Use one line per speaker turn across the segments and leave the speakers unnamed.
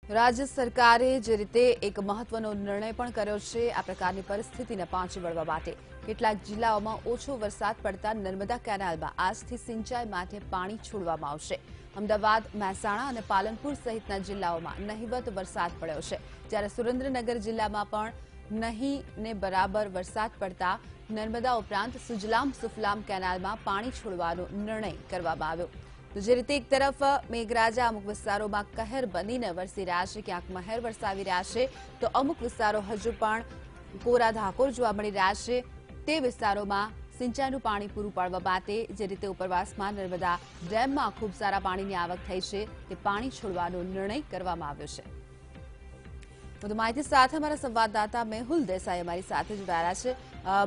રાજ્ય સરકારે જે રીતે એક મહત્વનો નિર્ણય પણ કર્યો છે આ પ્રકારની પરિસ્થિતિને પહોંચી વળવા માટે કેટલાક જિલ્લાઓમાં ઓછો વરસાદ પડતા નર્મદા કેનાલમાં આજથી સિંચાઈ માટે પાણી છોડવામાં આવશે। અમદાવાદ, મહેસાણા અને પાલનપુર સહિતના જિલ્લાઓમાં નહિવત વરસાદ પડ્યો છે, જ્યારે સુરેન્દ્રનગર જિલ્લામાં પણ નહીં ને બરાબર વરસાદ પડતા નર્મદા ઉપરાંત સુજલામ સુફલામ કેનાલમાં પાણી છોડવાનો નિર્ણય કરવામાં આવ્યો। તો જે રીતે એક તરફ મેઘરાજા અમુક વિસ્તારોમાં કહેર બનીને વરસી રહ્યા છે, ક્યાંક મહેર વરસાવી રહ્યા છે, તો અમુક વિસ્તારો હજુ પણ કોરા ધાકોર જોવા મળી રહ્યા છે। તે વિસ્તારોમાં સિંચાઈનું પાણી પૂરું પાડવા માટે જે રીતે ઉપરવાસમાં નર્મદા ડેમમાં ખૂબ સારા પાણીની આવક થઈ છે, તે પાણી છોડવાનો નિર્ણય કરવામાં આવ્યો છે। વધુ માહિતી સાથે અમારા સંવાદદાતા મેહુલ દેસાઈ અમારી સાથે જોડાયા છે।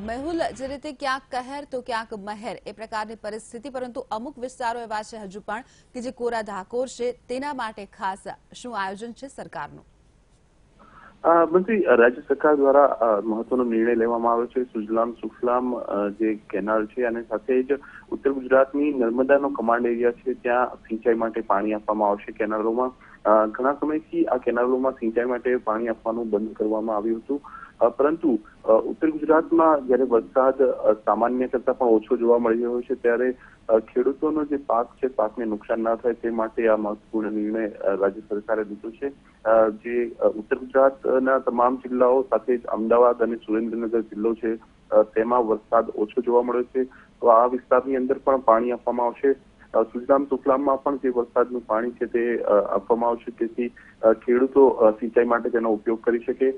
મેહુલ, જે રીતે ક્યાંક કહેર તો ક્યાંક મહેર એ પ્રકારની પરિસ્થિતિ, પરંતુ અમુક વિસ્તારો એવા છે હજુ પણ કે જે કોરા ધાકોર છે, તેના માટે ખાસ શું આયોજન છે સરકારનું?
મંત્રી, રાજ્ય સરકાર દ્વારા મહત્વનો નિર્ણય લેવામાં આવ્યો છે। સુજલામ સુફલામ જે કેનાલ છે અને સાથે જ ઉત્તર ગુજરાતની નર્મદાનો કમાન્ડ એરિયા છે, ત્યાં સિંચાઈ માટે પાણી આપવામાં આવશે। કેનાલોમાં ઘણા સમયથી આ કેનાલોમાં સિંચાઈ માટે પાણી આપવાનું બંધ કરવામાં આવ્યું હતું, પરંતુ ઉત્તર ગુજરાતમાં જ્યારે વરસાદ સામાન્ય કરતા પણ ઓછો જોવા મળી રહ્યો છે, ત્યારે ખેડૂતોનો જે પાક છે, પાકને નુકસાન ના થાય તે માટે આ મહત્વપૂર્ણ નિર્ણય રાજ્ય સરકારે લીધો છે। જે ઉત્તર ગુજરાતના તમામ જિલ્લાઓ સાથે જ અમદાવાદ અને સુરેન્દ્રનગર જિલ્લો છે, તેમાં વરસાદ ઓછો જોવા મળ્યો છે, તો આ વિસ્તારની અંદર પણ પાણી આપવામાં આવશે। સુજલામ સુફલામમાં પણ જે વરસાદનું પાણી છે તે આપવામાં આવશે, જેથી ખેડૂતો સિંચાઈ માટે તેનો ઉપયોગ કરી શકે।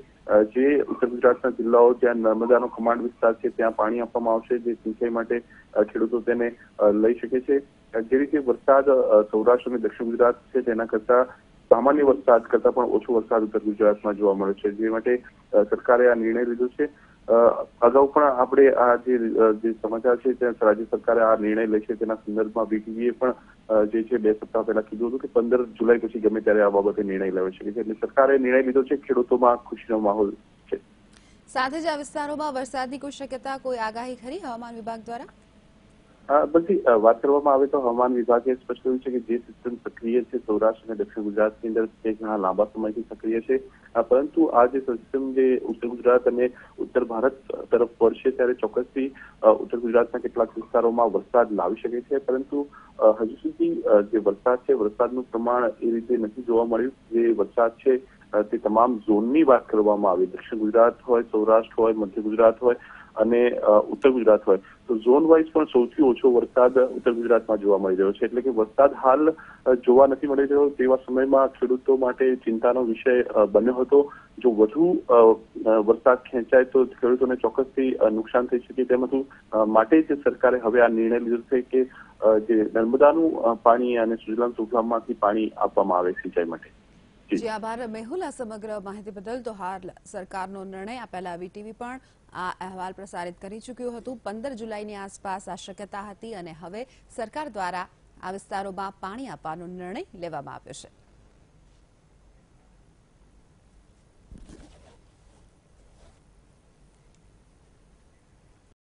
જે ઉત્તર ગુજરાતના જિલ્લાઓ જ્યાં નર્મદાનો કમાન્ડ વિસ્તાર છે, ત્યાં પાણી આપવામાં આવશે, જે સિંચાઈ માટે ખેડૂતો તેને લઈ શકે છે। જે રીતે વરસાદ સૌરાષ્ટ્ર અને દક્ષિણ ગુજરાત છે, તેના કરતા સામાન્ય વરસાદ કરતા પણ ઓછો વરસાદ ઉત્તર ગુજરાતમાં જોવા મળ્યો છે, જે માટે સરકારે આ નિર્ણય લીધો છે। અગાઉ પણ આપણે આ જે સમાચાર છે, ત્યાં રાજ્ય સરકારે આ નિર્ણય લે છે તેના સંદર્ભમાં વીટીવીએ પણ જે છે 2 સપ્તાહ પહેલા કીધું હતું કે 15 જુલાઈ પછી ગમે ત્યારે આ બાબતે નિર્ણય લેવાઈ શકે છે, એટલે સરકારે નિર્ણય લીધો છે। ખેડૂતોમાં ખુશીનો માહોલ છે।
સાથે જ આ વિસ્તારોમાં વરસાદની કોઈ શક્યતા, કોઈ આગાહી ખરી હવામાન વિભાગ દ્વારા?
બધી વાત કરવામાં આવે તો હવામાન વિભાગે સ્પષ્ટ કર્યું છે કે જે સિસ્ટમ સક્રિય છે સૌરાષ્ટ્ર અને દક્ષિણ ગુજરાતની અંદર તે ઘણા લાંબા સમયથી સક્રિય છે, પરંતુ આ જે સિસ્ટમ જે ઉત્તર ગુજરાત અને ઉત્તર ભારત તરફ વળશે ત્યારે ચોક્કસથી ઉત્તર ગુજરાતના કેટલાક વિસ્તારોમાં વરસાદ લાવી શકે છે, પરંતુ હજુ સુધી જે વરસાદ છે, વરસાદનું પ્રમાણ એ રીતે નથી જોવા મળ્યું। જે વરસાદ છે તે તમામ ઝોનની વાત કરવામાં આવે, દક્ષિણ ગુજરાત હોય, સૌરાષ્ટ્ર હોય, મધ્ય ગુજરાત હોય અને ઉત્તર ગુજરાત હોય, તો ઝોન વાઇઝ પણ સૌથી ઓછો વરસાદ ઉત્તર ગુજરાતમાં જોવા મળી રહ્યો છે, એટલે કે વરસાદ હાલ જોવા નથી મળી રહ્યો। તેવા સમયમાં ખેડૂતો માટે ચિંતાનો વિષય બન્યો હતો। જો વધુ વરસાદ ખેંચાય તો ખેડૂતોને ચોક્કસથી નુકસાન થઈ શકે તેમ હતું, માટે જ સરકારે હવે આ નિર્ણય લીધો છે કે જે નર્મદાનું પાણી અને સુજલામ સુફલામમાંથી પાણી આપવામાં આવે સિંચાઈ માટે।
જી આભાર મેહુલ, આ સમગ્ર માહિતી બદલ। તો હાલ સરકારનો નિર્ણય આ પહેલા વીટીવી પણ આ અહેવાલ પ્રસારિત કરી ચૂક્યું હતું। 15 જુલાઈની આસપાસ આ શક્યતા હતી અને હવે સરકાર દ્વારા આ વિસ્તારોમાં પાણી આપવાનો નિર્ણય લેવામાં આવ્યો છે।